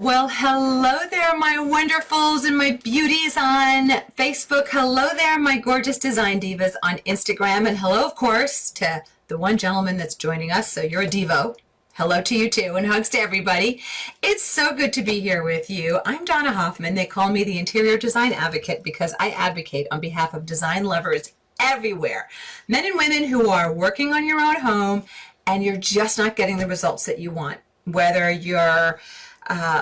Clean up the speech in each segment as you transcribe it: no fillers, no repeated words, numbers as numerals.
Well, hello there, my wonderfuls and my beauties on Facebook. Hello there, my gorgeous design divas on Instagram. And hello, of course, to the one gentleman that's joining us. So you're a Divo. Hello to you too, and hugs to everybody. It's so good to be here with you. I'm Donna Hoffman. They call me the Interior Design Advocate because I advocate on behalf of design lovers everywhere. Men and women who are working on your own home and you're just not getting the results that you want. Whether you're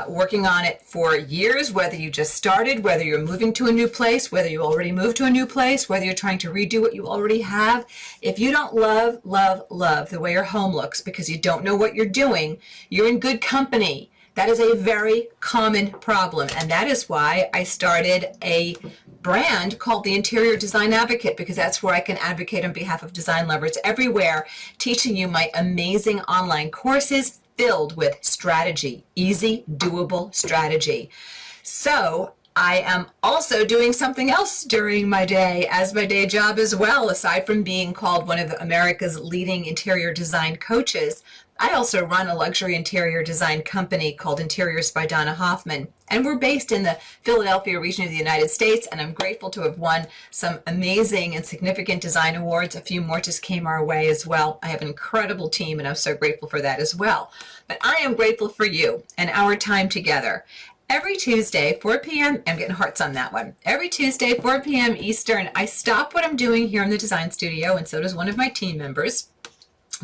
working on it for years, whether you just started, whether you're moving to a new place, whether you already moved to a new place, whether you're trying to redo what you already have. If you don't love the way your home looks because you don't know what you're doing, you're in good company. That is a very common problem, and that is why I started a brand called the Interior Design Advocate, because that's where I can advocate on behalf of design lovers everywhere, teaching you my amazing online courses filled with strategy, easy, doable strategy. So I am also doing something else during my day as my day job as well. Aside from being called one of America's leading interior design coaches, I also run a luxury interior design company called Interiors by Donna Hoffman. And we're based in the Philadelphia region of the United States, and I'm grateful to have won some amazing and significant design awards. A few more just came our way as well. I have an incredible team, and I'm so grateful for that as well. But I am grateful for you and our time together. Every Tuesday, 4 p.m., I'm getting hearts on that one. Every Tuesday, 4 p.m. Eastern, I stop what I'm doing here in the design studio, and so does one of my team members.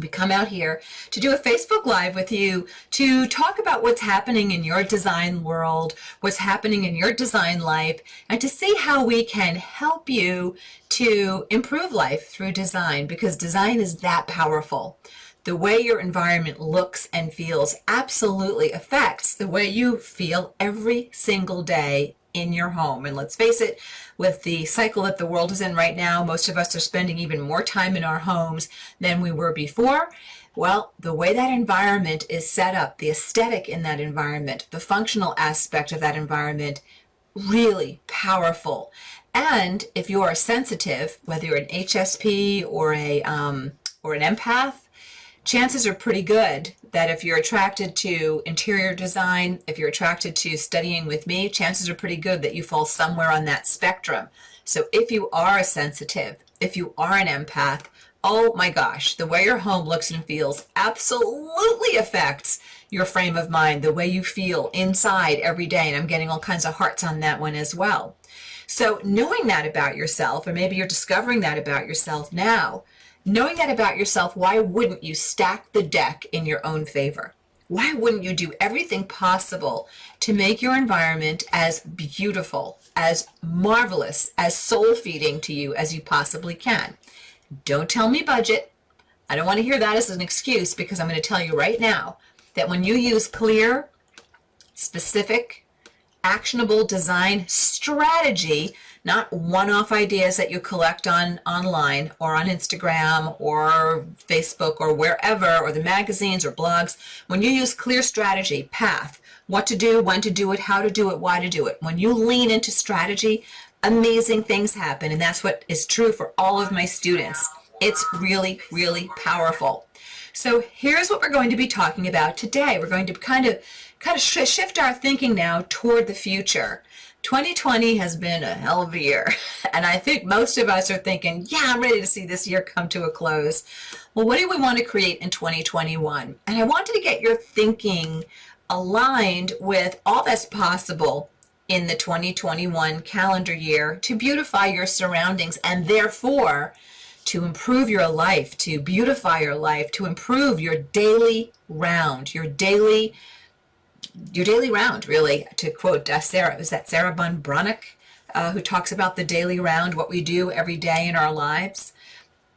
We come out here to do a Facebook Live with you to talk about what's happening in your design world, what's happening in your design life, and to see how we can help you to improve life through design, because design is that powerful. The way your environment looks and feels absolutely affects the way you feel every single day in your home. And let's face it, with the cycle that the world is in right now, most of us are spending even more time in our homes than we were before. Well, the way that environment is set up, the aesthetic in that environment, the functional aspect of that environment, really powerful. And if you are sensitive, whether you're an HSP or an empath, chances are pretty good that if you're attracted to interior design, if you're attracted to studying with me, chances are pretty good that you fall somewhere on that spectrum. So if you are a sensitive, if you are an empath, oh my gosh, the way your home looks and feels absolutely affects your frame of mind, the way you feel inside every day. And I'm getting all kinds of hearts on that one as well. So knowing that about yourself, or maybe you're discovering that about yourself now, knowing that about yourself, why wouldn't you stack the deck in your own favor? Why wouldn't you do everything possible to make your environment as beautiful, as marvelous, as soul-feeding to you as you possibly can? Don't tell me budget. I don't want to hear that as an excuse, because I'm going to tell you right now that when you use clear, specific, actionable design strategy, not one-off ideas that you collect online or on Instagram or Facebook or wherever, or the magazines or blogs. When you use clear strategy, path, what to do, when to do it, how to do it, why to do it. When you lean into strategy, amazing things happen, and that's what is true for all of my students. It's really, really powerful. So here's what we're going to be talking about today. We're going to kind of shift our thinking now toward the future. 2020 has been a hell of a year, and I think most of us are thinking, yeah, I'm ready to see this year come to a close. Well, what do we want to create in 2021? And I wanted to get your thinking aligned with all that's possible in the 2021 calendar year to beautify your surroundings, and therefore to improve your life, to beautify your life, to improve your daily round, your daily round, really, to quote Sarah, is that Sarah Bun Bronick, who talks about the daily round, what we do every day in our lives.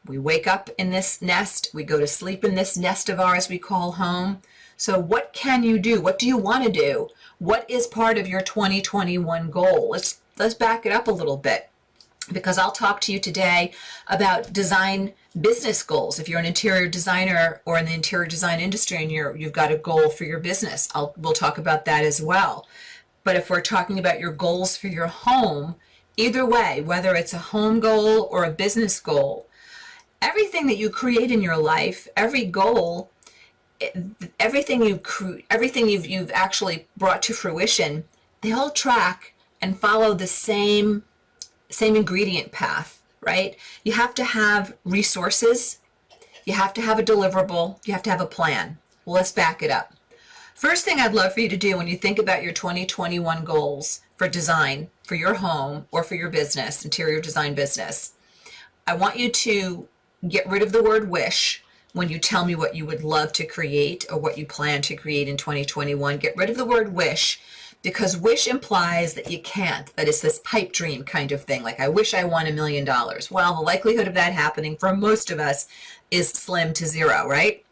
We wake up in this nest, we go to sleep in this nest of ours we call home. So what can you do? What do you want to do? What is part of your 2021 goal? Let's back it up a little bit, because I'll talk to you today about design business goals. If you're an interior designer or in the interior design industry and you've got a goal for your business, we'll talk about that as well. But if we're talking about your goals for your home, either way, whether it's a home goal or a business goal, everything that you create in your life, every goal everything you've actually brought to fruition, they all track and follow the same ingredient path, right? You have to have resources, you have to have a deliverable, you have to have a plan. Well, let's back it up. First thing I'd love for you to do when you think about your 2021 goals for design, for your home or for your business, interior design business, I want you to get rid of the word wish when you tell me what you would love to create or what you plan to create in 2021. Get rid of the word wish, because wish implies that you can't, that it's this pipe dream kind of thing, like I wish I won $1 million. Well, the likelihood of that happening for most of us is slim to zero, right?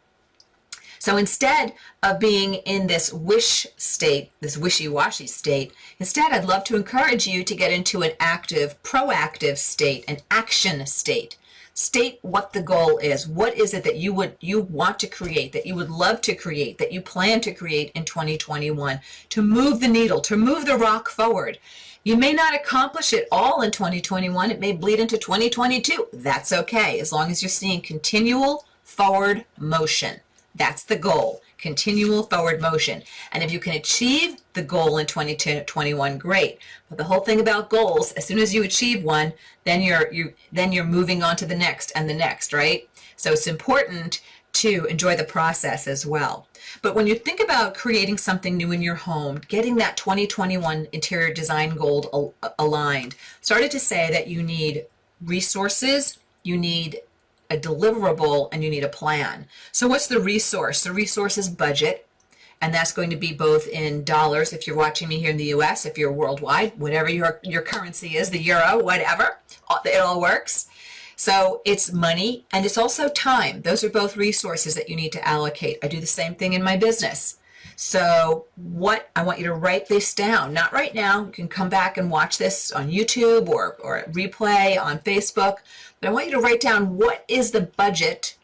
So instead of being in this wish state, this wishy-washy state, instead I'd love to encourage you to get into an active, proactive state, an action state. State what the goal is. What is it that you want to create, that you would love to create, that you plan to create in 2021 to move the needle, to move the rock forward. You may not accomplish it all in 2021. It may bleed into 2022. That's okay, as long as you're seeing continual forward motion. That's the goal, continual forward motion. And if you can achieve the goal in 2021, great. But the whole thing about goals, as soon as you achieve one, then you're moving on to the next and the next, right? So it's important to enjoy the process as well. But when you think about creating something new in your home, getting that 2021 interior design goal aligned, started to say that you need resources, you need a deliverable, and you need a plan. So what's the resource? The resource is budget, and that's going to be both in dollars if you're watching me here in the US, if you're worldwide, whatever your currency is, the euro, whatever, it all works. So it's money, and it's also time. Those are both resources that you need to allocate. I do the same thing in my business. So I want you to write this down, not right now. You can come back and watch this on YouTube or replay on Facebook. But I want you to write down what is the budget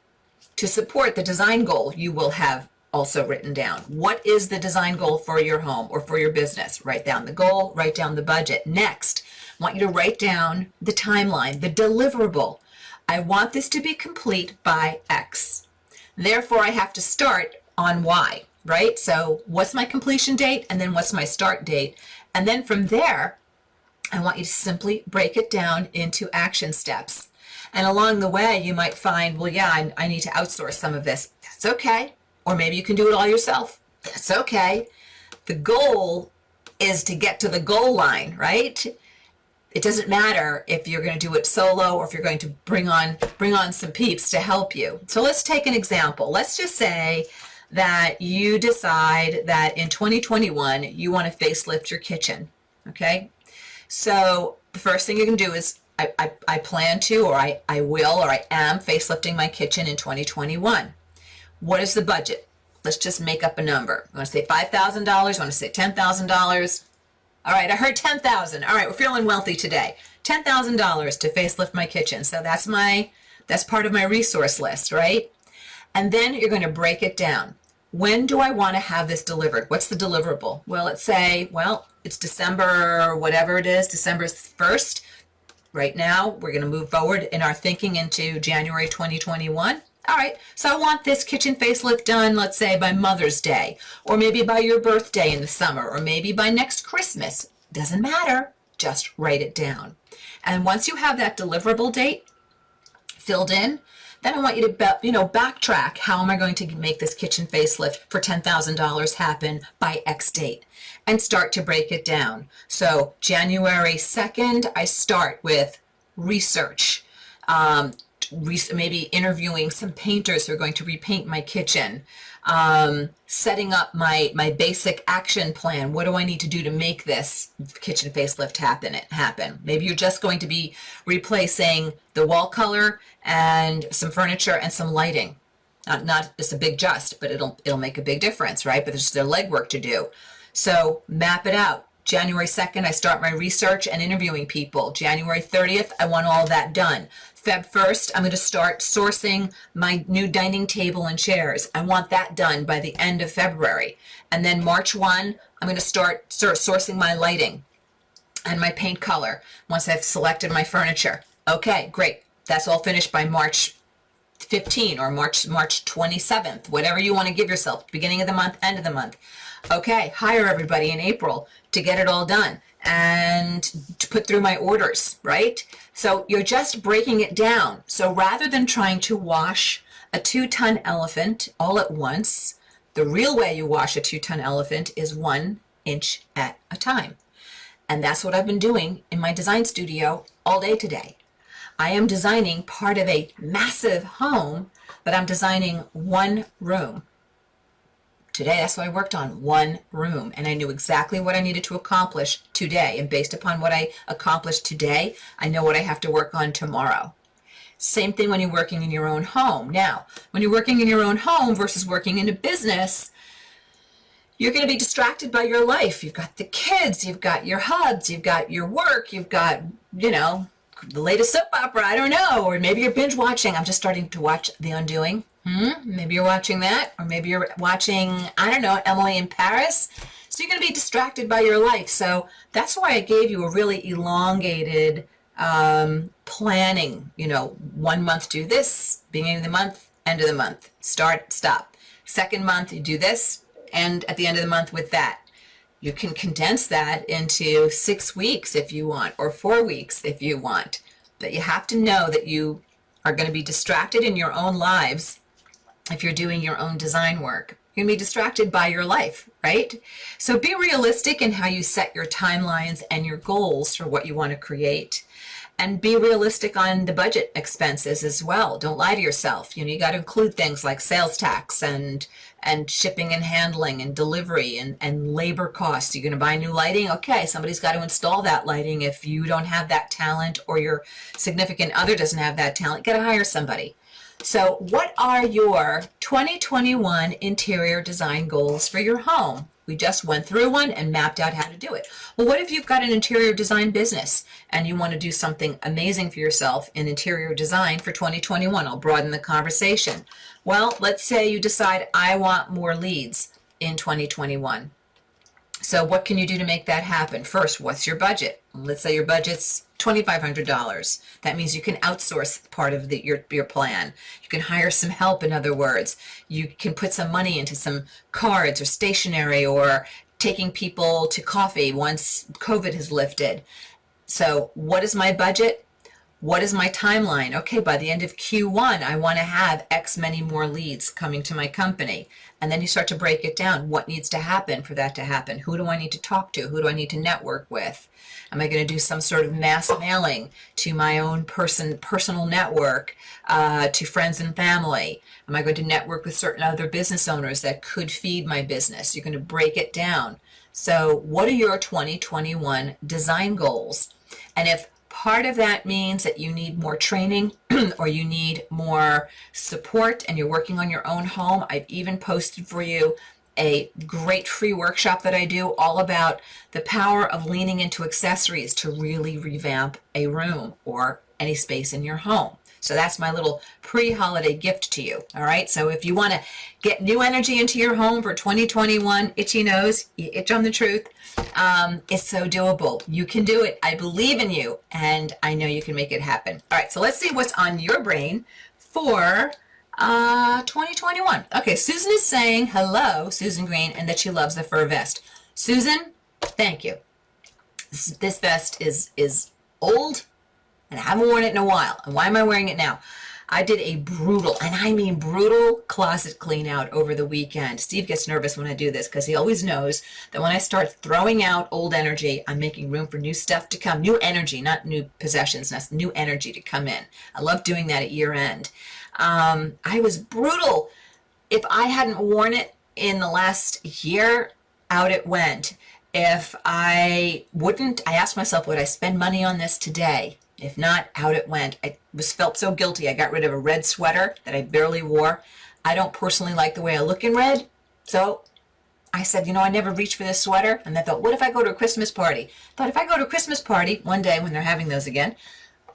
to support the design goal you will have also written down. What is the design goal for your home or for your business? Write down the goal, write down the budget. Next, I want you to write down the timeline, the deliverable. I want this to be complete by X. Therefore, I have to start on Y, right? So what's my completion date? And then what's my start date? And then from there, I want you to simply break it down into action steps. And along the way, you might find, well, yeah, I need to outsource some of this. That's okay. Or maybe you can do it all yourself. That's okay. The goal is to get to the goal line, right? It doesn't matter if you're going to do it solo or if you're going to bring on some peeps to help you. So let's take an example. Let's just say that you decide that in 2021, you want to facelift your kitchen, okay? So the first thing you can do is I plan to, or I will, or I am facelifting my kitchen in 2021. What is the budget? Let's just make up a number. You want to say $5,000? You want to say $10,000? All right, I heard 10,000. All right, we're feeling wealthy today. $10,000 to facelift my kitchen. So that's part of my resource list, right? And then you're going to break it down. When do I want to have this delivered? What's the deliverable? Well, let's say, it's December, whatever it is, December 1st. Right now, we're going to move forward in our thinking into January 2021. All right, so I want this kitchen facelift done, let's say by Mother's Day, or maybe by your birthday in the summer, or maybe by next Christmas. Doesn't matter, just write it down. And once you have that deliverable date filled in, then I want you to backtrack. How am I going to make this kitchen facelift for $10,000 happen by X date? And start to break it down. So January 2nd, I start with research. Maybe interviewing some painters who are going to repaint my kitchen, setting up my basic action plan. What do I need to do to make this kitchen facelift happen? Maybe you're just going to be replacing the wall color and some furniture and some lighting. Not just a big just, but it'll make a big difference, right? But there's still legwork to do. So map it out. January 2nd, I start my research and interviewing people. January 30th, I want all that done. Feb 1st, I'm going to start sourcing my new dining table and chairs. I want that done by the end of February. And then March 1, I'm going to start sourcing my lighting and my paint color once I've selected my furniture. Okay, great. That's all finished by March 15 or March 27th, whatever you want to give yourself, beginning of the month, end of the month. Okay, hire everybody in April to get it all done and to put through my orders, right? So you're just breaking it down. So rather than trying to wash a 2-ton elephant all at once, the real way you wash a 2-ton elephant is 1 inch at a time. And that's what I've been doing in my design studio all day today. I am designing part of a massive home, but I'm designing one room. Today, that's what I worked on, one room. And I knew exactly what I needed to accomplish today. And based upon what I accomplished today, I know what I have to work on tomorrow. Same thing when you're working in your own home. Now, when you're working in your own home versus working in a business, you're going to be distracted by your life. You've got the kids, you've got your hubs, you've got your work, you've got, you know, the latest soap opera, I don't know, or maybe you're binge watching. I'm just starting to watch The Undoing. Maybe you're watching that, or maybe you're watching, I don't know, Emily in Paris. So you're going to be distracted by your life. So that's why I gave you a really elongated planning. You know, 1 month do this, beginning of the month, end of the month, start, stop. Second month you do this, and at the end of the month with that. You can condense that into 6 weeks if you want, or 4 weeks if you want. But you have to know that you are going to be distracted in your own lives if you're doing your own design work. You're going to be distracted by your life, right? So be realistic in how you set your timelines and your goals for what you want to create. And be realistic on the budget expenses as well. Don't lie to yourself. You know, you got to include things like sales tax and shipping and handling and delivery and labor costs. You're going to buy new lighting? Okay, somebody's got to install that lighting. If you don't have that talent, or your significant other doesn't have that talent, you got to hire somebody. So what are your 2021 interior design goals for your home? We just went through one and mapped out how to do it. Well, what if you've got an interior design business and you want to do something amazing for yourself in interior design for 2021? I'll broaden the conversation. Well, let's say you decide, I want more leads in 2021. So what can you do to make that happen? First, what's your budget? Let's say your budget's $2,500. That means you can outsource part of your plan. You can hire some help, in other words. You can put some money into some cards or stationery, or taking people to coffee once COVID has lifted. So what is my budget? What is my timeline? Okay, by the end of Q1, I want to have X many more leads coming to my company. And then you start to break it down. What needs to happen for that to happen? Who do I need to talk to? Who do I need to network with? Am I going to do some sort of mass mailing to my own personal network, to friends and family? Am I going to network with certain other business owners that could feed my business? You're going to break it down. So what are your 2021 design goals? And if part of that means that you need more training or you need more support and you're working on your own home, I've even posted for you a great free workshop that I do all about the power of leaning into accessories to really revamp a room or any space in your home. So that's my little pre-holiday gift to you. All right. So if you want to get new energy into your home for 2021, itchy nose, you itch on the truth. It's so doable. You can do it. I believe in you, and I know you can make it happen. All right. So let's see what's on your brain for 2021. Okay. Susan is saying hello, Susan Green, and that she loves the fur vest. Susan, thank you. This vest is old, and I haven't worn it in a while. And why am I wearing it now? I did a brutal, and I mean brutal, closet clean out over the weekend. Steve gets nervous when I do this because he always knows that when I start throwing out old energy, I'm making room for new stuff to come. New energy, not new possessions, that's new energy to come in. I love doing that at year end. I was brutal. If I hadn't worn it in the last year, out it went. If I wouldn't, I asked myself, would I spend money on this today? If not, out it went. I felt so guilty. I got rid of a red sweater that I barely wore. I don't personally like the way I look in red. So I said, you know, I never reached for this sweater. And I thought, what if I go to a Christmas party? But if I go to a Christmas party one day when they're having those again,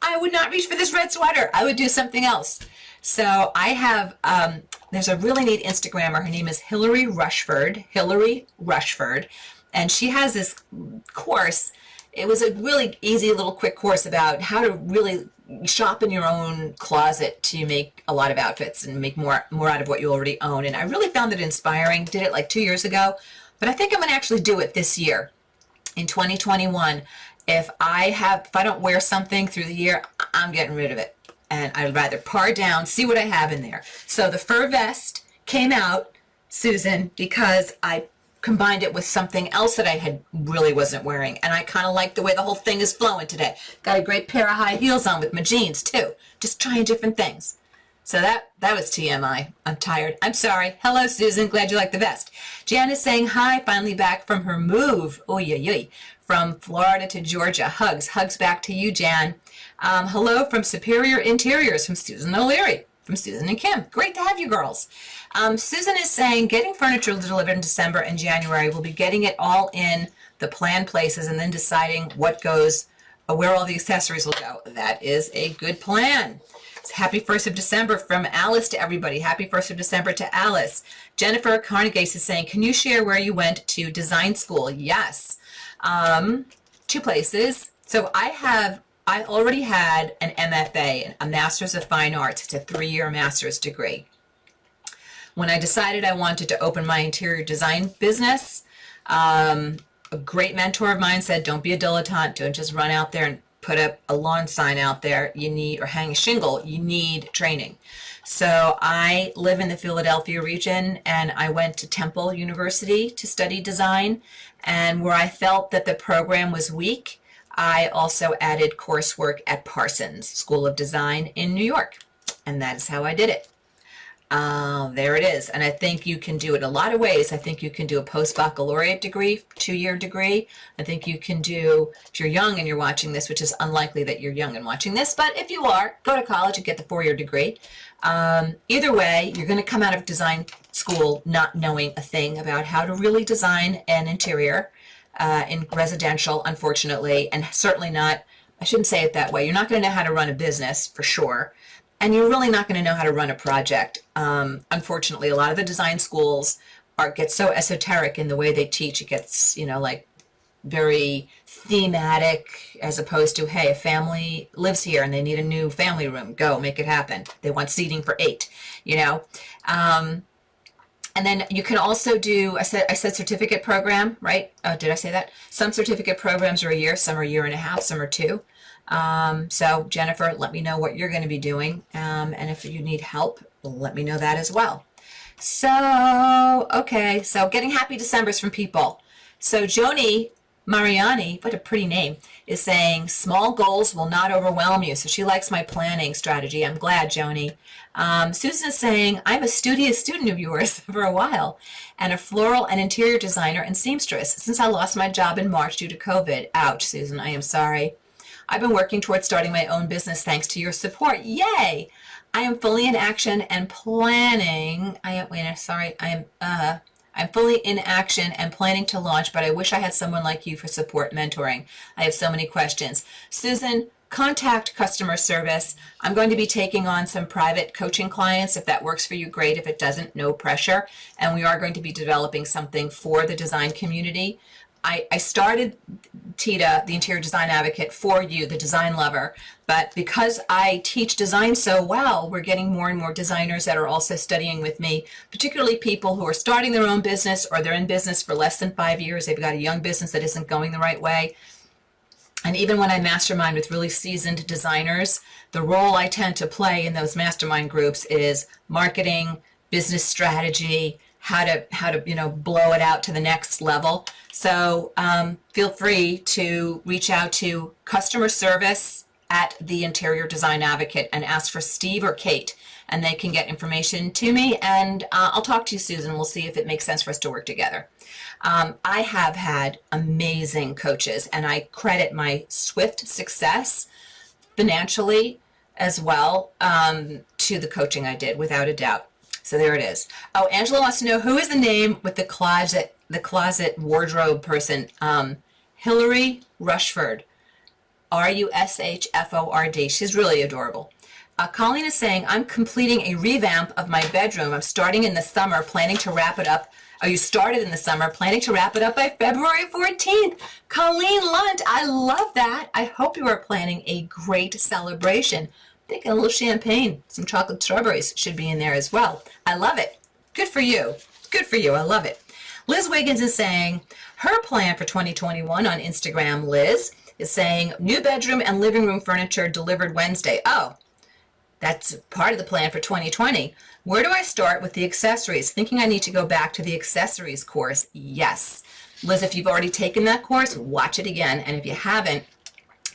I would not reach for this red sweater. I would do something else. So I have, there's a really neat Instagrammer. Her name is Hillary Rushford. And she has this course. It was a really easy little quick course about how to really shop in your own closet to make a lot of outfits and make more out of what you already own. And I really found it inspiring. Did it like 2 years ago, but I think I'm going to actually do it this year in 2021. If I don't wear something through the year, I'm getting rid of it. And I'd rather par down, see what I have in there. So the fur vest came out, Susan, because I combined it with something else that I really wasn't wearing. And I kind of like the way the whole thing is flowing today. Got a great pair of high heels on with my jeans too. Just trying different things. So that was TMI. I'm tired. I'm sorry. Hello, Susan. Glad you like the vest. Jan is saying hi, finally back from her move. Oy, oy, oy. From Florida to Georgia. Hugs. Hugs back to you, Jan. Hello from Superior Interiors, from Susan O'Leary, from Susan and Kim. Great to have you girls. Susan is saying getting furniture delivered in December and January. We'll be getting it all in the planned places and then deciding what goes, where all the accessories will go. That is a good plan. Happy 1st of December from Alice to everybody. Happy 1st of December to Alice. Jennifer Carnegie is saying, can you share where you went to design school? Yes. 2 places. So I already had an MFA, a Master's of Fine Arts. It's a 3-year master's degree. When I decided I wanted to open my interior design business, a great mentor of mine said, don't be a dilettante. Don't just run out there and put up a lawn sign out there. You need, or hang a shingle. You need training. So I live in the Philadelphia region, and I went to Temple University to study design. And where I felt that the program was weak, I also added coursework at Parsons School of Design in New York. And that is how I did it. There it is. And I think you can do it a lot of ways. I think you can do a post-baccalaureate degree, 2-year degree. I think you can do, if you're young and you're watching this, which is unlikely that you're young and watching this, but if you are, go to college and get the 4-year degree. Either way, you're going to come out of design school not knowing a thing about how to really design an interior in residential, unfortunately, and certainly not, I shouldn't say it that way. You're not going to know how to run a business for sure. And you're really not going to know how to run a project. Unfortunately, a lot of the design schools get so esoteric in the way they teach. It gets, like very thematic, as opposed to, hey, a family lives here and they need a new family room. Go, make it happen. They want seating for 8, And then you can also do, I said certificate program, right? Oh, did I say that? Some certificate programs are a year, some are a year and a half, some are 2. So Jennifer, let me know what you're going to be doing. And if you need help, let me know that as well. So, okay. So getting happy Decembers from people. So Joni Mariani, what a pretty name, is saying small goals will not overwhelm you. So she likes my planning strategy. I'm glad, Joni. Susan is saying, I'm a studious student of yours for a while and a floral and interior designer and seamstress since I lost my job in March due to COVID. Ouch, Susan, I am sorry. I've been working towards starting my own business thanks to your support. Yay! I am fully in action and planning. I'm fully in action and planning to launch, but I wish I had someone like you for support mentoring. I have so many questions. Susan, contact customer service. I'm going to be taking on some private coaching clients. If that works for you, great. If it doesn't, no pressure. And we are going to be developing something for the design community. I started TIDA, the Interior Design Advocate, for you, the design lover. But because I teach design so well, we're getting more and more designers that are also studying with me, particularly people who are starting their own business or they're in business for less than 5 years. They've got a young business that isn't going the right way. And even when I mastermind with really seasoned designers, the role I tend to play in those mastermind groups is marketing, business strategy, how to blow it out to the next level. So feel free to reach out to customer service at the Interior Design Advocate and ask for Steve or Kate, and they can get information to me, and I'll talk to you, Susan. We'll see if it makes sense for us to work together. I have had amazing coaches, and I credit my swift success financially as well to the coaching I did, without a doubt. So there it is. Oh, Angela wants to know, who is the name with the closet wardrobe person? Hillary Rushford, Rushford. She's really adorable. Colleen is saying, I'm completing a revamp of my bedroom. I'm starting in the summer, planning to wrap it up Oh, you started in the summer, planning to wrap it up by February 14th. Colleen Lunt, I love that. I hope you are planning a great celebration. Thinking a little champagne, some chocolate strawberries should be in there as well. I love it. Good for you. Good for you. I love it. Liz Wiggins is saying her plan for 2021 on Instagram, Liz, is saying new bedroom and living room furniture delivered Wednesday. Oh, that's part of the plan for 2020. Where do I start with the accessories? Thinking I need to go back to the accessories course. Yes. Liz, if you've already taken that course, watch it again. And if you haven't,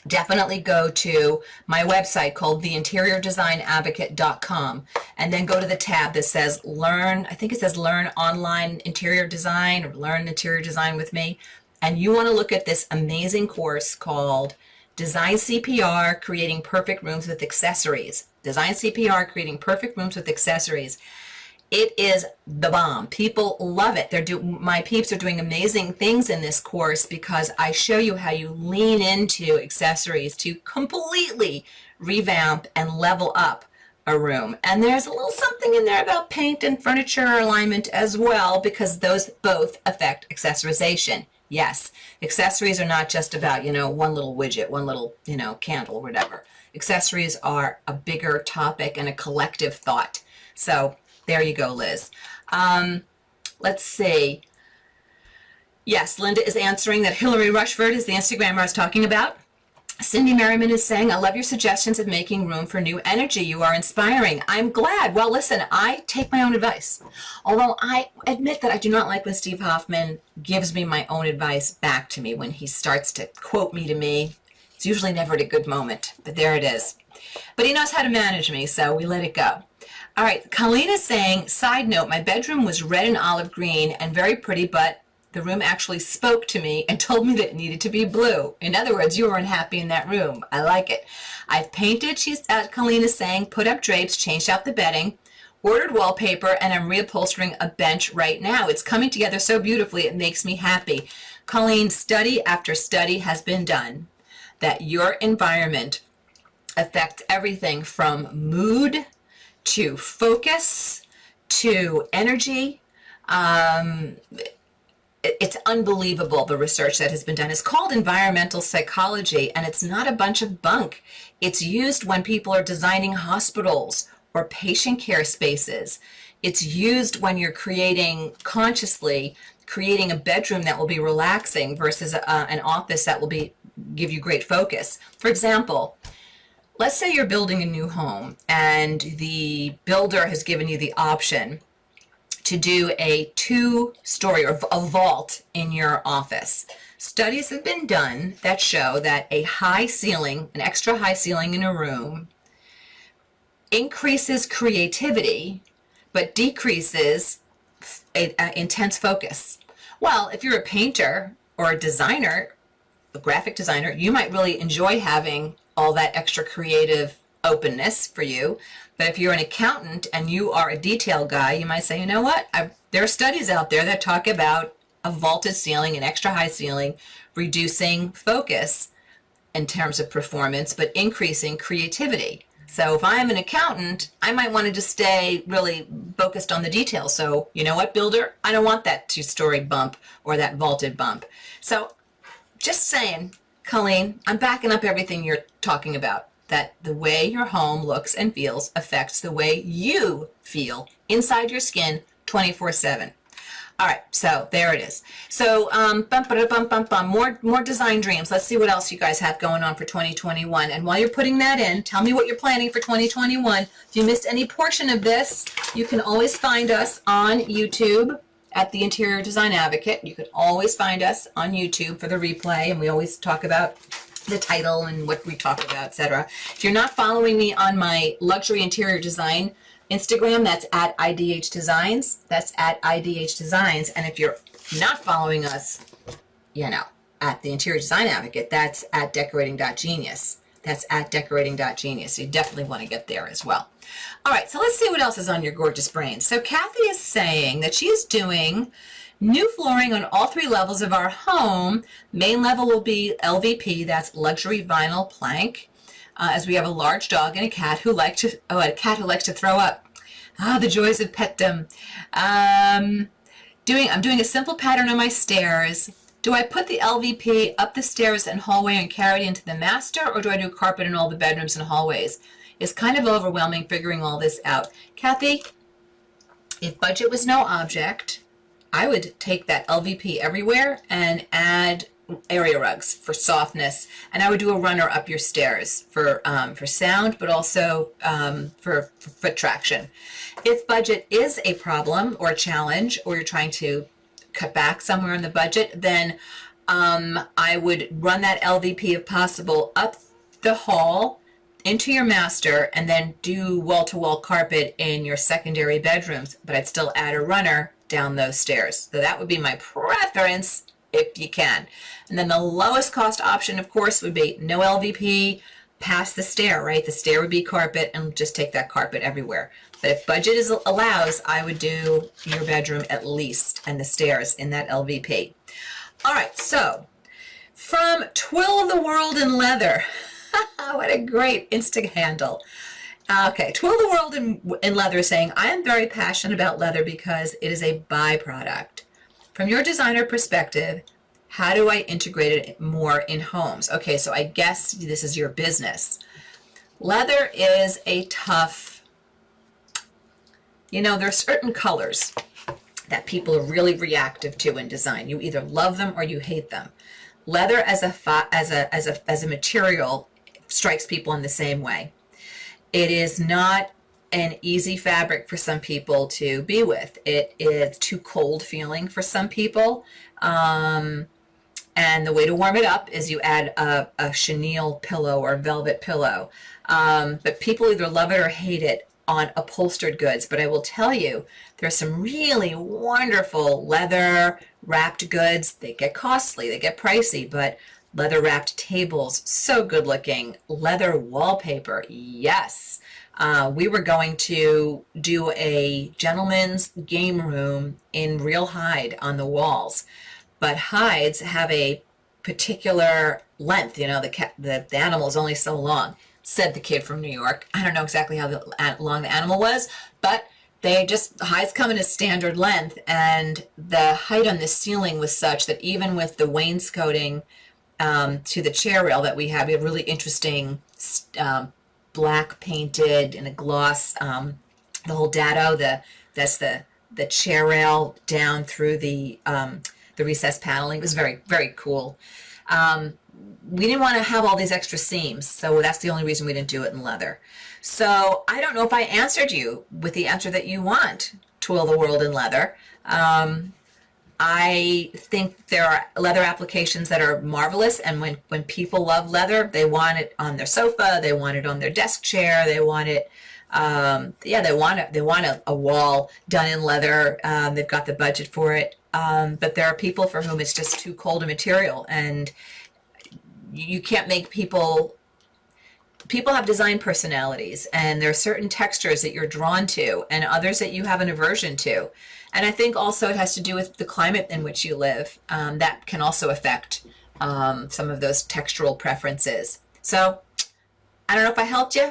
definitely go to my website called theinteriordesignadvocate.com and then go to the tab that says learn, I think it says learn online interior design or learn interior design with me. And you want to look at this amazing course called Design CPR, Creating Perfect Rooms with Accessories. Design CPR, Creating Perfect Rooms with Accessories. It is the bomb. People love it. My peeps are doing amazing things in this course because I show you how you lean into accessories to completely revamp and level up a room. And there's a little something in there about paint and furniture alignment as well because those both affect accessorization. Yes, accessories are not just about, one little widget, one little, candle, whatever. Accessories are a bigger topic and a collective thought. So there you go, Liz. Let's see. Yes, Linda is answering that Hillary Rushford is the Instagrammer I was talking about. Cindy Merriman is saying, I love your suggestions of making room for new energy. You are inspiring. I'm glad. Well, listen, I take my own advice. Although I admit that I do not like when Steve Hoffman gives me my own advice back to me when he starts to quote me to me. It's usually never at a good moment, but there it is. But he knows how to manage me, so we let it go. All right, Colleen is saying, side note, my bedroom was red and olive green and very pretty, but the room actually spoke to me and told me that it needed to be blue. In other words, you were unhappy in that room. I like it. I've painted, Colleen is saying, put up drapes, changed out the bedding, ordered wallpaper, and I'm reupholstering a bench right now. It's coming together so beautifully, it makes me happy. Colleen, study after study has been done that your environment affects everything from mood to focus to energy. It's unbelievable, the research that has been done. It's called environmental psychology, and it's not a bunch of bunk. It's used when people are designing hospitals or patient care spaces. It's used when you're consciously creating a bedroom that will be relaxing versus an office that will give you great focus. For example, let's say you're building a new home and the builder has given you the option to do a 2-story or a vault in your office. Studies have been done that show that an extra high ceiling in a room increases creativity but decreases intense focus. Well, if you're a painter or a designer, a graphic designer, you might really enjoy having all that extra creative openness for you. But if you're an accountant and you are a detail guy, you might say, you know what? There are studies out there that talk about a vaulted ceiling, an extra high ceiling, reducing focus in terms of performance, but increasing creativity. So if I'm an accountant, I might want to just stay really focused on the details. So you know what, builder? I don't want that 2-story bump or that vaulted bump. So just saying, Colleen, I'm backing up everything you're talking about, that the way your home looks and feels affects the way you feel inside your skin 24/7. All right, so there it is. So more design dreams. Let's see what else you guys have going on for 2021. And while you're putting that in, tell me what you're planning for 2021. If you missed any portion of this, you can always find us on YouTube at the Interior Design Advocate. You can always find us on YouTube for the replay, and we always talk about the title and what we talk about, etc. If you're not following me on my luxury interior design Instagram, that's at IDH Designs. That's at IDH Designs. And if you're not following us, at the Interior Design Advocate, that's at decorating.genius. That's at decorating.genius. You definitely want to get there as well. All right, so let's see what else is on your gorgeous brain. So Kathy is saying that she is doing new flooring on all 3 levels of our home. Main level will be LVP, that's luxury vinyl plank. As we have a large dog and a cat who likes to throw up. Ah, the joys of petdom. I'm doing a simple pattern on my stairs. Do I put the LVP up the stairs and hallway and carry it into the master, or do I do carpet in all the bedrooms and hallways? It's kind of overwhelming figuring all this out. Kathy, if budget was no object, I would take that LVP everywhere and add area rugs for softness, and I would do a runner up your stairs for sound, but also for foot traction. If budget is a problem or a challenge, or you're trying to cut back somewhere in the budget, then I would run that LVP if possible up the hall into your master, and then do wall-to-wall carpet in your secondary bedrooms, but I'd still add a runner down those stairs. So that would be my preference if you can. And then the lowest cost option, of course, would be no LVP past the stair, right? The stair would be carpet, and just take that carpet everywhere. But if budget allows, I would do your bedroom at least, and the stairs in that LVP. All right, so from Twill of the World in Leather. What a great Insta handle. Okay, Twill of the World in Leather saying, I am very passionate about leather because it is a byproduct. From your designer perspective, how do I integrate it more in homes? Okay, so I guess this is your business. Leather is a tough, there are certain colors that people are really reactive to in design. You either love them or you hate them. Leather as a material strikes people in the same way. It is not an easy fabric for some people to be with. It is too cold feeling for some people. And the way to warm it up is you add a chenille pillow or velvet pillow. But people either love it or hate it on upholstered goods. But I will tell you, there's some really wonderful leather wrapped goods. They get costly, they get pricey, but leather wrapped tables, so good looking. Leather wallpaper, yes. We were going to do a gentleman's game room in real hide on the walls, but hides have a particular length. The animal is only so long, said the kid from New York. I don't know exactly how long the animal was, but hides come in a standard length, and the height on the ceiling was such that even with the wainscoting to the chair rail that we have a really interesting black painted and a gloss, the whole dado, that's the chair rail down through the recessed paneling. It was very, very cool. We didn't want to have all these extra seams, so that's the only reason we didn't do it in leather. So I don't know if I answered you with the answer that you want, Twill the World in Leather. I think there are leather applications that are marvelous, and when people love leather, they want it on their sofa, they want it on their desk chair, they want it, they want a wall done in leather. They've got the budget for it, but there are people for whom it's just too cold a material, and you can't make people have design personalities, and there are certain textures that you're drawn to and others that you have an aversion to. And I think also it has to do with the climate in which you live. That can also affect some of those textural preferences. So I don't know if I helped you.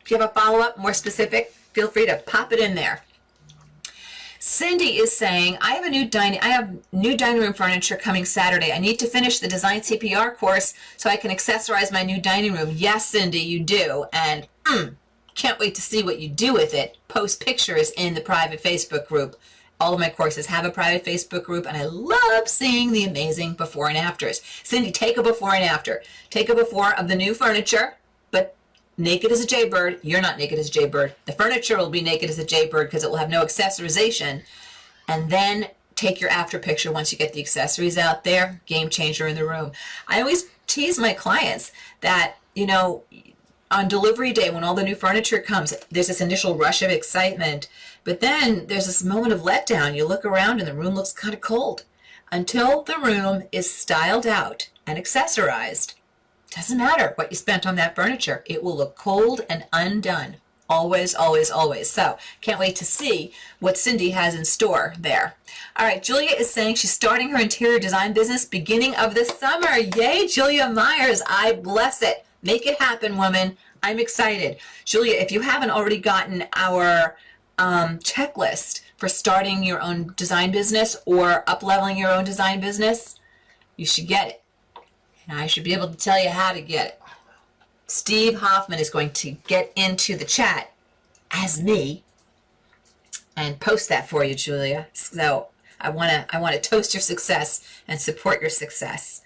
If you have a follow-up, more specific, feel free to pop it in there. Cindy is saying, I have new dining room furniture coming Saturday. I need to finish the design CPR course so I can accessorize my new dining room. Yes, Cindy, you do. And can't wait to see what you do with it. Post pictures in the private Facebook group. All of my courses have a private Facebook group, and I love seeing the amazing before and afters. Cindy, take a before and after. Take a before of the new furniture, but naked as a jaybird. You're not naked as a jaybird. The furniture will be naked as a jaybird because it will have no accessorization. And then take your after picture once you get the accessories out there. Game changer in the room. I always tease my clients that, on delivery day when all the new furniture comes, there's this initial rush of excitement, but then there's this moment of letdown. You look around and the room looks kind of cold. Until the room is styled out and accessorized, doesn't matter what you spent on that furniture. It will look cold and undone. Always, always, always. So can't wait to see what Cindy has in store there. All right, Julia is saying she's starting her interior design business beginning of the summer. Yay, Julia Myers. I bless it. Make it happen, woman. I'm excited. Julia, if you haven't already gotten our checklist for starting your own design business or up-leveling your own design business, you should get it. And I should be able to tell you how to get it. Steve Hoffman is going to get into the chat as me and post that for you, Julia. So I want to toast your success and support your success.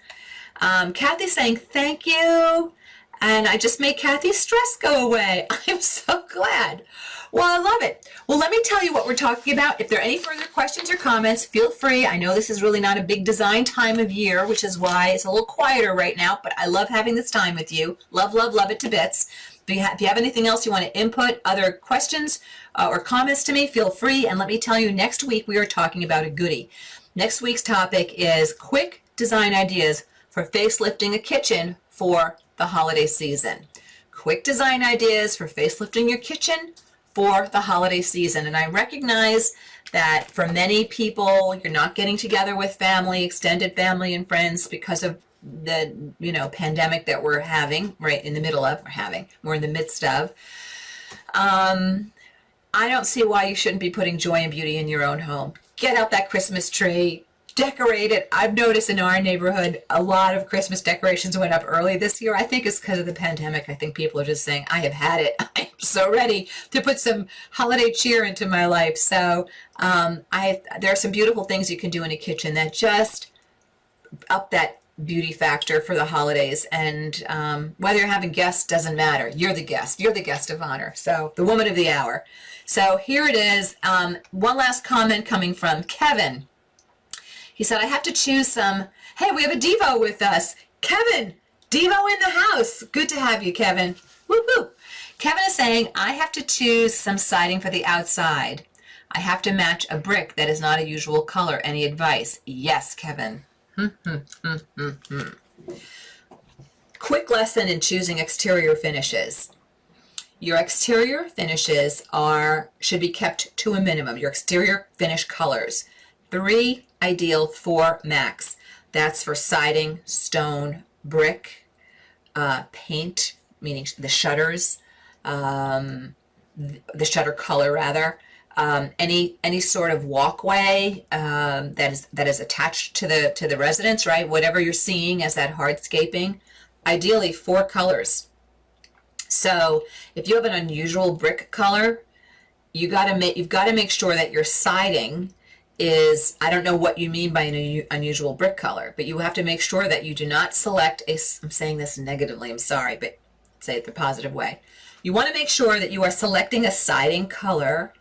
Kathy's saying thank you, and I just made Kathy's stress go away. I'm so glad. Well, I love it. Well, let me tell you what we're talking about. If there are any further questions or comments, feel free. I know this is really not a big design time of year, which is why it's a little quieter right now, but I love having this time with you. Love, love, love it to bits. If you have anything else you want to input, other questions or comments to me, feel free. And let me tell you, next week we are talking about a goodie. Next week's topic is quick design ideas for facelifting a kitchen for the holiday season. Quick design ideas for facelifting your kitchen for the holiday season. And I recognize that for many people, you're not getting together with family, extended family and friends because of the pandemic that we're having, right in the middle of, we're in the midst of. I don't see why you shouldn't be putting joy and beauty in your own home. Get out that Christmas tree, decorate it. I've noticed in our neighborhood, a lot of Christmas decorations went up early this year. I think it's because of the pandemic. I think people are just saying, I have had it. I'm so ready to put some holiday cheer into my life. So there are some beautiful things you can do in a kitchen that just up that beauty factor for the holidays. And whether you're having guests doesn't matter. You're the guest. You're the guest of honor. So the woman of the hour. So here it is. One last comment coming from Kevin. He said, I have to choose some. Hey, we have a Divo with us. Kevin, Divo in the house. Good to have you, Kevin. Woo-hoo. Kevin is saying, I have to choose some siding for the outside. I have to match a brick that is not a usual color. Any advice? Yes, Kevin. Quick lesson in choosing exterior finishes. Your exterior finishes should be kept to a minimum. Your exterior finish colors. 3 ideal, 4 max. That's for siding, stone, brick, paint, meaning the shutters, the shutter color rather. Any sort of walkway that is attached to the residence, right? Whatever you're seeing as that hardscaping, ideally 4 colors. So if you have an unusual brick color, you've got to make sure that your siding is, I don't know what you mean by an unusual brick color, but you have to make sure that you do not select I'm saying this negatively, I'm sorry, but say it the positive way. You want to make sure that you are selecting a siding color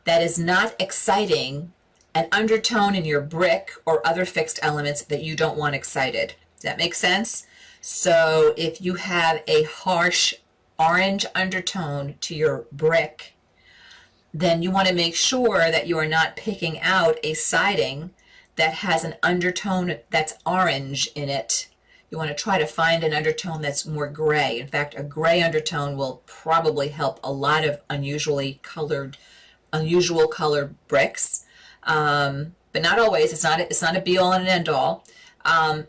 that is not exciting an undertone in your brick or other fixed elements that you don't want excited. Does that make sense? So if you have a harsh orange undertone to your brick, then you want to make sure that you are not picking out a siding that has an undertone that's orange in it. You want to try to find an undertone that's more gray. In fact, a gray undertone will probably help a lot of unusual colored bricks, but not always. It's not a be-all and an end-all.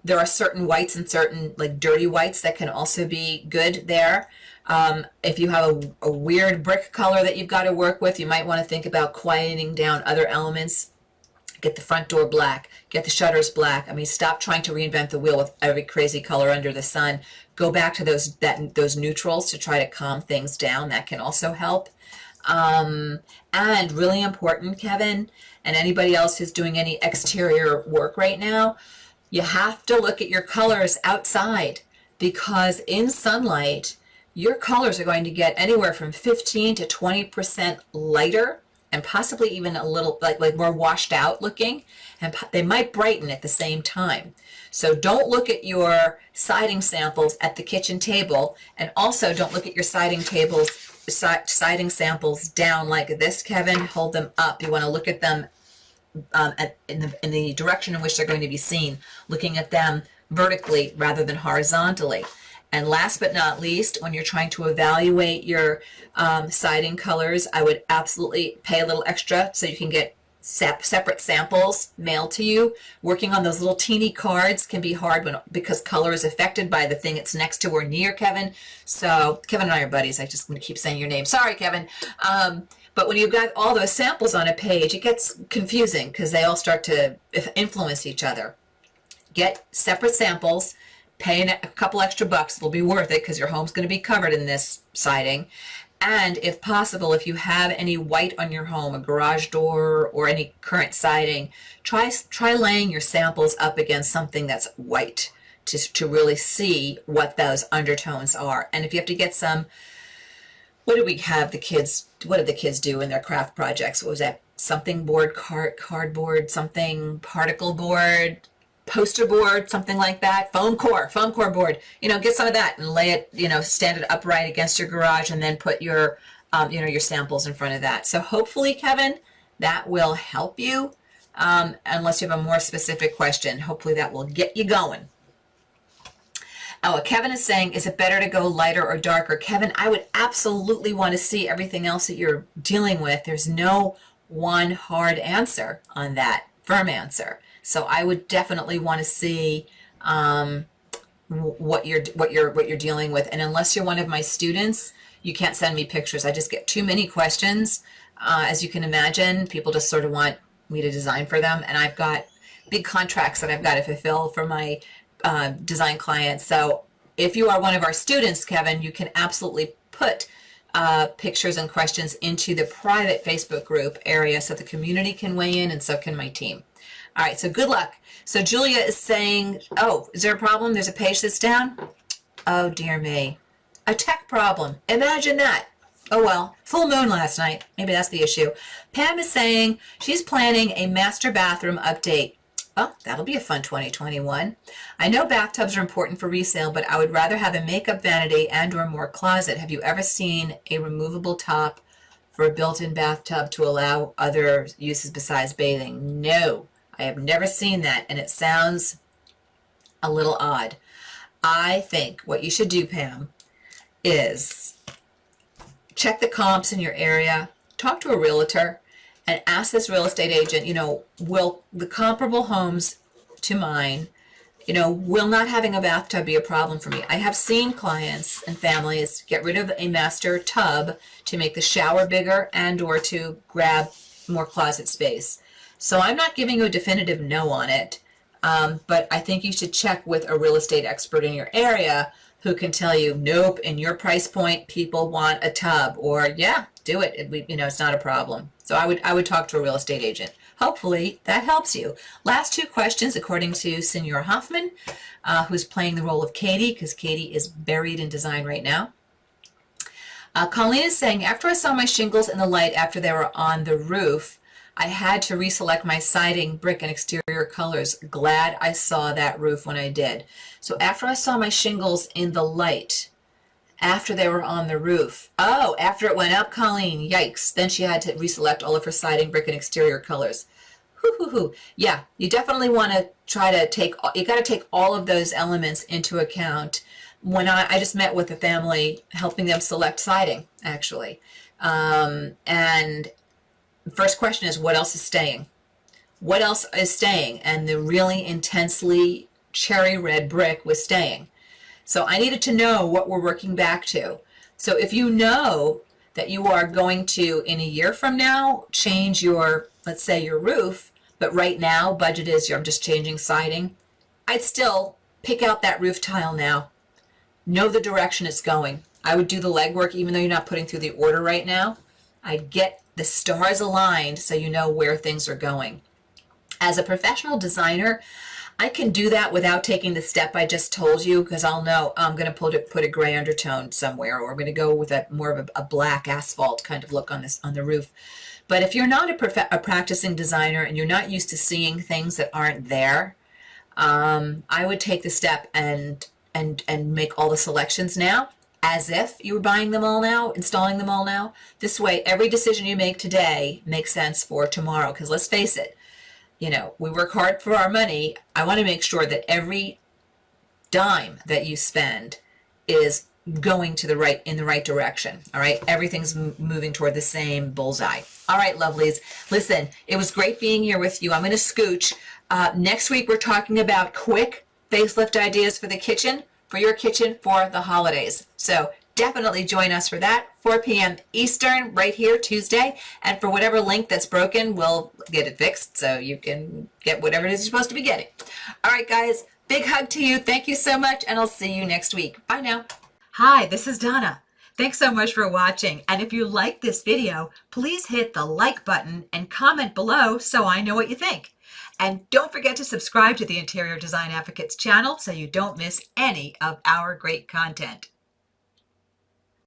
There are certain whites and certain like dirty whites that can also be good there. If you have a weird brick color that you've got to work with, you might want to think about quieting down other elements. Get the front door black, get the shutters black. I mean, stop trying to reinvent the wheel with every crazy color under the sun. Go back to those neutrals to try to calm things down. That can also help. And really important, Kevin, and anybody else who's doing any exterior work right now, you have to look at your colors outside, because in sunlight, your colors are going to get anywhere from 15 to 20% lighter and possibly even a little like more washed out looking, and they might brighten at the same time. So don't look at your siding samples at the kitchen table, and also don't look at your siding samples down like this, Kevin. Hold them up. You want to look at them in the direction in which they're going to be seen, looking at them vertically rather than horizontally. And last but not least, when you're trying to evaluate your siding colors, I would absolutely pay a little extra so you can get separate samples mailed to you. Working on those little teeny cards can be hard because color is affected by the thing it's next to or near, Kevin. So Kevin and I are buddies. I just want to keep saying your name. Sorry, Kevin. But when you've got all those samples on a page, it gets confusing because they all start to influence each other. Get separate samples, pay a couple extra bucks. It'll be worth it because your home's going to be covered in this siding. And if possible, if you have any white on your home, a garage door or any current siding, try laying your samples up against something that's white to really see what those undertones are. And if you have to get some, what did the kids do in their craft projects? What was that? Something board, cardboard, something particle board, poster board, something like that. Foam core board. Get some of that and lay it, stand it upright against your garage and then put your, your samples in front of that. So hopefully, Kevin, that will help you. Unless you have a more specific question, hopefully that will get you going. Oh, Kevin is saying, is it better to go lighter or darker? Kevin, I would absolutely want to see everything else that you're dealing with. There's no one hard answer on that, firm answer. So I would definitely want to see what you're dealing with. And unless you're one of my students, you can't send me pictures. I just get too many questions. As you can imagine, people just sort of want me to design for them. And I've got big contracts that I've got to fulfill for my design clients. So if you are one of our students, Kevin, you can absolutely put pictures and questions into the private Facebook group area so the community can weigh in and so can my team. All right, so good luck. So Julia is saying, oh, is there a problem? There's a page that's down? Oh, dear me. A tech problem. Imagine that. Oh, well, full moon last night. Maybe that's the issue. Pam is saying she's planning a master bathroom update. Well, that'll be a fun 2021. I know bathtubs are important for resale, but I would rather have a makeup vanity and or more closet. Have you ever seen a removable top for a built-in bathtub to allow other uses besides bathing? No, I have never seen that, and it sounds a little odd. I think what you should do, Pam, is check the comps in your area, talk to a realtor, and ask this real estate agent, will the comparable homes to mine, will not having a bathtub be a problem for me? I have seen clients and families get rid of a master tub to make the shower bigger and or to grab more closet space. So I'm not giving you a definitive no on it, but I think you should check with a real estate expert in your area who can tell you, nope, in your price point, people want a tub, or yeah, do it. It's not a problem. So I would talk to a real estate agent. Hopefully that helps you. Last two questions, according to Senor Hoffman, who's playing the role of Katie, because Katie is buried in design right now. Colleen is saying, after I saw my shingles in the light after they were on the roof, I had to reselect my siding, brick, and exterior colors. Glad I saw that roof when I did. So after I saw my shingles in the light, after they were on the roof. Oh, after it went up, Colleen, yikes. Then she had to reselect all of her siding, brick, and exterior colors. Hoo. Yeah, you definitely want to try to you got to take all of those elements into account. When I just met with a family, helping them select siding, actually. And the first question is, what else is staying? What else is staying? And the really intensely cherry red brick was staying. So I needed to know what we're working back to. So if you know that you are going to, in a year from now, change your, let's say, your roof, but right now budget is I'm just changing siding, I'd still pick out that roof tile now. Know the direction it's going. I would do the legwork even though you're not putting through the order right now. I'd get the stars aligned so you know where things are going. As a professional designer, I can do that without taking the step I just told you, because I'll know I'm going to put a gray undertone somewhere, or I'm going to go with more of a black asphalt kind of look on the roof. But if you're not a practicing designer and you're not used to seeing things that aren't there, I would take the step and make all the selections now, as if you were buying them all now, installing them all now. This way, every decision you make today makes sense for tomorrow. Because let's face it, we work hard for our money. I want to make sure that every dime that you spend is going to in the right direction. All right, everything's moving toward the same bullseye. All right, lovelies. Listen, it was great being here with you. I'm going to scooch. Next week we're talking about quick facelift ideas for the kitchen, for your kitchen for the holidays. So definitely join us for that, 4 p.m. Eastern, right here, Tuesday. And for whatever link that's broken, we'll get it fixed so you can get whatever it is you're supposed to be getting. All right, guys, big hug to you. Thank you so much, and I'll see you next week. Bye now. Hi, this is Donna. Thanks so much for watching. And if you like this video, please hit the like button and comment below so I know what you think. And don't forget to subscribe to the Interior Design Advocates channel so you don't miss any of our great content.